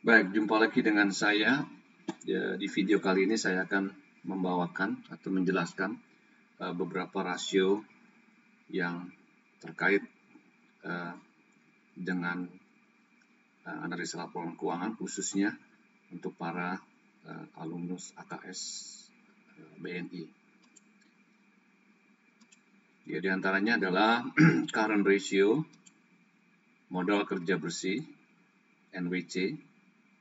Baik, jumpa lagi dengan saya. Di video kali ini saya akan membawakan atau menjelaskan beberapa rasio yang terkait uh, dengan analisa laporan keuangan, khususnya untuk para alumnus AKS BNI. Ya, di antaranya adalah current ratio, modal kerja bersih, NWC,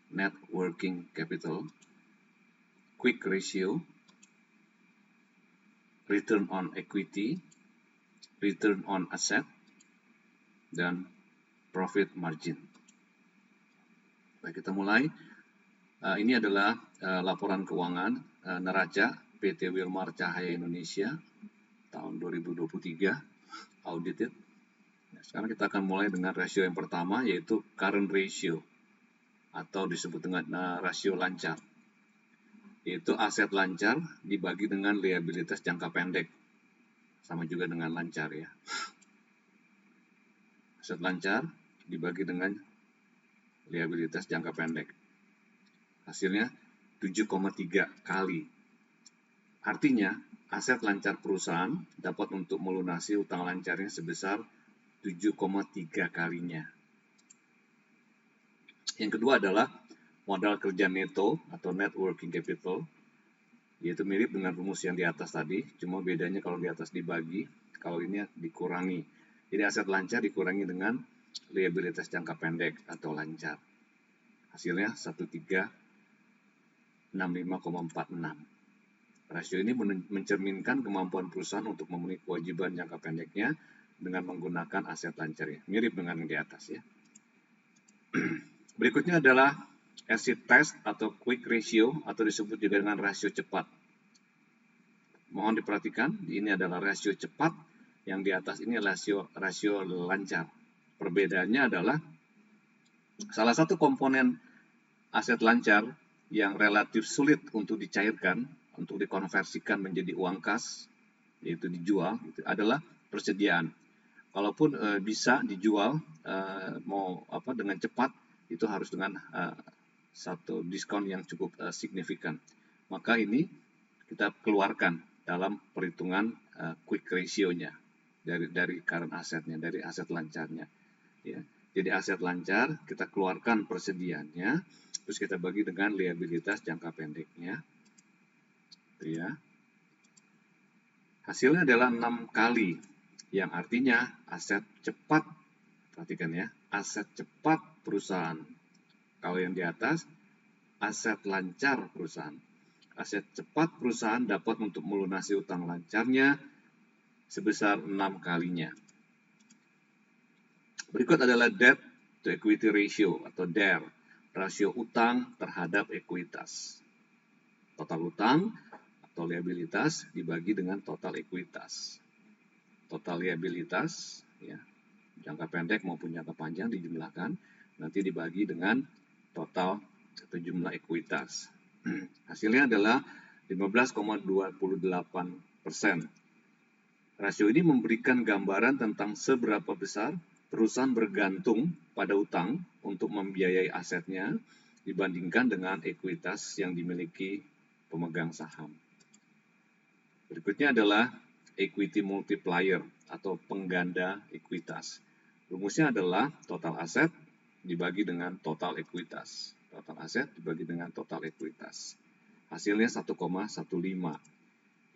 net working capital, quick ratio, return on equity, return on asset, dan profit margin. Baik, kita mulai. Ini adalah laporan keuangan neraca PT Wilmar Cahaya Indonesia tahun 2023 audited. Nah, sekarang kita akan mulai dengan rasio yang pertama, yaitu current ratio atau disebut dengan rasio lancar, yaitu aset lancar dibagi dengan liabilitas jangka pendek, sama juga dengan lancar ya. Aset lancar dibagi dengan liabilitas jangka pendek. Hasilnya 7,3 kali. Artinya, aset lancar perusahaan dapat untuk melunasi utang lancarnya sebesar 7,3 kalinya. Yang kedua adalah modal kerja neto atau net working capital, yaitu mirip dengan rumus yang di atas tadi, cuma bedanya kalau di atas dibagi, kalau ini dikurangi. Jadi aset lancar dikurangi dengan liabilitas jangka pendek atau lancar. Hasilnya 1365,46. Rasio ini mencerminkan kemampuan perusahaan untuk memenuhi kewajiban jangka pendeknya dengan menggunakan aset lancarnya. Mirip dengan yang di atas ya. Berikutnya adalah acid test atau quick ratio atau disebut juga dengan rasio cepat. Mohon diperhatikan, ini adalah rasio cepat, yang di atas ini rasio lancar. Perbedaannya adalah salah satu komponen aset lancar yang relatif sulit untuk dicairkan, untuk dikonversikan menjadi uang kas, yaitu dijual, itu adalah persediaan. Kalaupun bisa dijual dengan cepat, itu harus dengan satu diskon yang cukup signifikan. Maka ini kita keluarkan dalam perhitungan quick ratio-nya dari current assetnya, dari aset lancarnya. Ya. Jadi aset lancar kita keluarkan persediaannya, terus kita bagi dengan liabilitas jangka pendeknya. Ya. Hasilnya adalah 6 kali, yang artinya aset cepat, perhatikan ya, aset cepat perusahaan. Kalau yang di atas, aset lancar perusahaan. Aset cepat perusahaan dapat untuk melunasi utang lancarnya sebesar 6 kalinya. Berikut adalah debt to equity ratio atau DER, rasio utang terhadap ekuitas. Total utang atau liabilitas dibagi dengan total ekuitas. Total liabilitas, ya, jangka pendek maupun jangka panjang dijumlahkan, nanti dibagi dengan total atau jumlah ekuitas. Hasilnya adalah 15,28%. Rasio ini memberikan gambaran tentang seberapa besar perusahaan bergantung pada utang untuk membiayai asetnya dibandingkan dengan ekuitas yang dimiliki pemegang saham. Berikutnya adalah equity multiplier atau pengganda ekuitas. Rumusnya adalah total aset dibagi dengan total ekuitas. Total aset dibagi dengan total ekuitas. Hasilnya 1,15,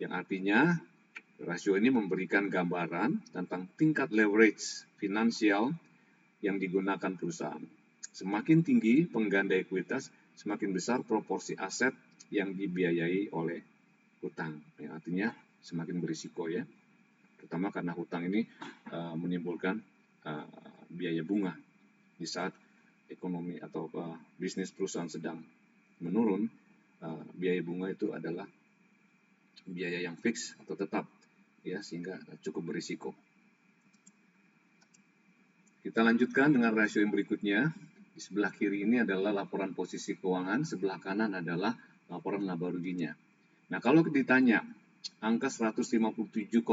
yang artinya rasio ini memberikan gambaran tentang tingkat leverage finansial yang digunakan perusahaan. Semakin tinggi pengganda ekuitas, semakin besar proporsi aset yang dibiayai oleh hutang. Yang artinya semakin berisiko ya. Terutama karena hutang ini menimbulkan biaya bunga di saat ekonomi atau bisnis perusahaan sedang menurun. Biaya bunga itu adalah biaya yang fix atau tetap ya, sehingga cukup berisiko. Kita lanjutkan dengan rasio yang berikutnya. Di sebelah kiri ini adalah laporan posisi keuangan, sebelah kanan adalah laporan laba ruginya. Nah, kalau ditanya angka 153,57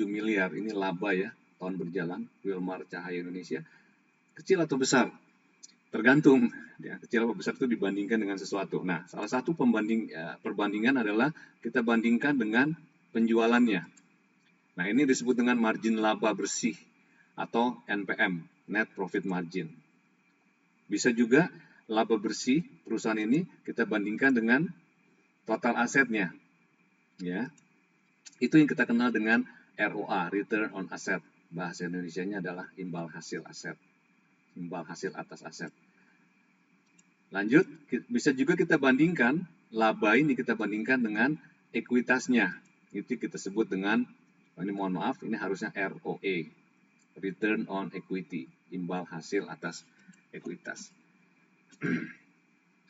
miliar ini laba ya tahun berjalan Wilmar Cahaya Indonesia, kecil atau besar? Tergantung, ya, kecil atau besar itu dibandingkan dengan sesuatu. Nah, salah satu perbandingan adalah kita bandingkan dengan penjualannya. Nah, ini disebut dengan margin laba bersih atau NPM, Net Profit Margin. Bisa juga laba bersih perusahaan ini kita bandingkan dengan total asetnya. Ya, itu yang kita kenal dengan ROA, Return on Asset. Bahasa Indonesianya adalah imbal hasil aset, imbal hasil atas aset. Lanjut, bisa juga kita bandingkan, laba ini kita bandingkan dengan ekuitasnya. Itu kita sebut dengan, ini mohon maaf, ini harusnya ROE, Return on Equity, imbal hasil atas ekuitas.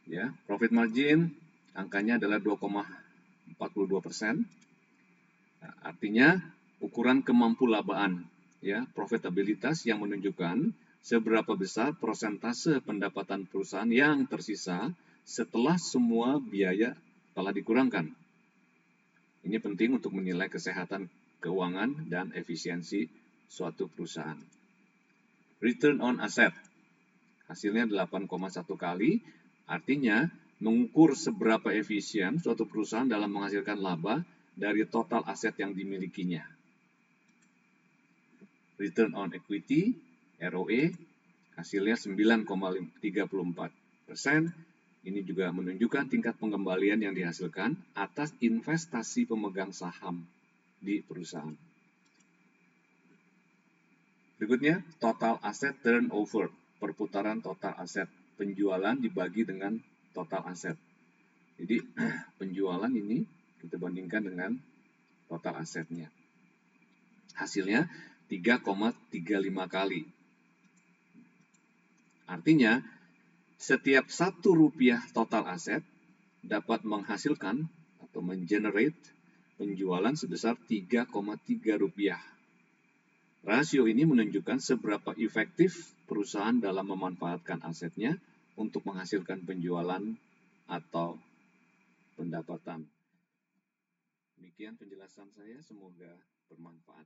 Ya, profit margin, angkanya adalah 2,42%. Nah, artinya, ukuran kemampuan ya, profitabilitas yang menunjukkan seberapa besar persentase pendapatan perusahaan yang tersisa setelah semua biaya telah dikurangkan. Ini penting untuk menilai kesehatan keuangan dan efisiensi suatu perusahaan. Return on asset, hasilnya 8,1 kali, artinya mengukur seberapa efisien suatu perusahaan dalam menghasilkan laba dari total aset yang dimilikinya. Return on equity, ROE, hasilnya 9,34%. Ini juga menunjukkan tingkat pengembalian yang dihasilkan atas investasi pemegang saham di perusahaan. Berikutnya, total asset turnover, perputaran total aset. Penjualan dibagi dengan total aset. Jadi, penjualan ini kita bandingkan dengan total asetnya. Hasilnya 3,35 kali. Artinya, setiap Rp1 total aset dapat menghasilkan atau mengenerate penjualan sebesar Rp3,3. Rasio ini menunjukkan seberapa efektif perusahaan dalam memanfaatkan asetnya untuk menghasilkan penjualan atau pendapatan. Demikian penjelasan saya, semoga bermanfaat.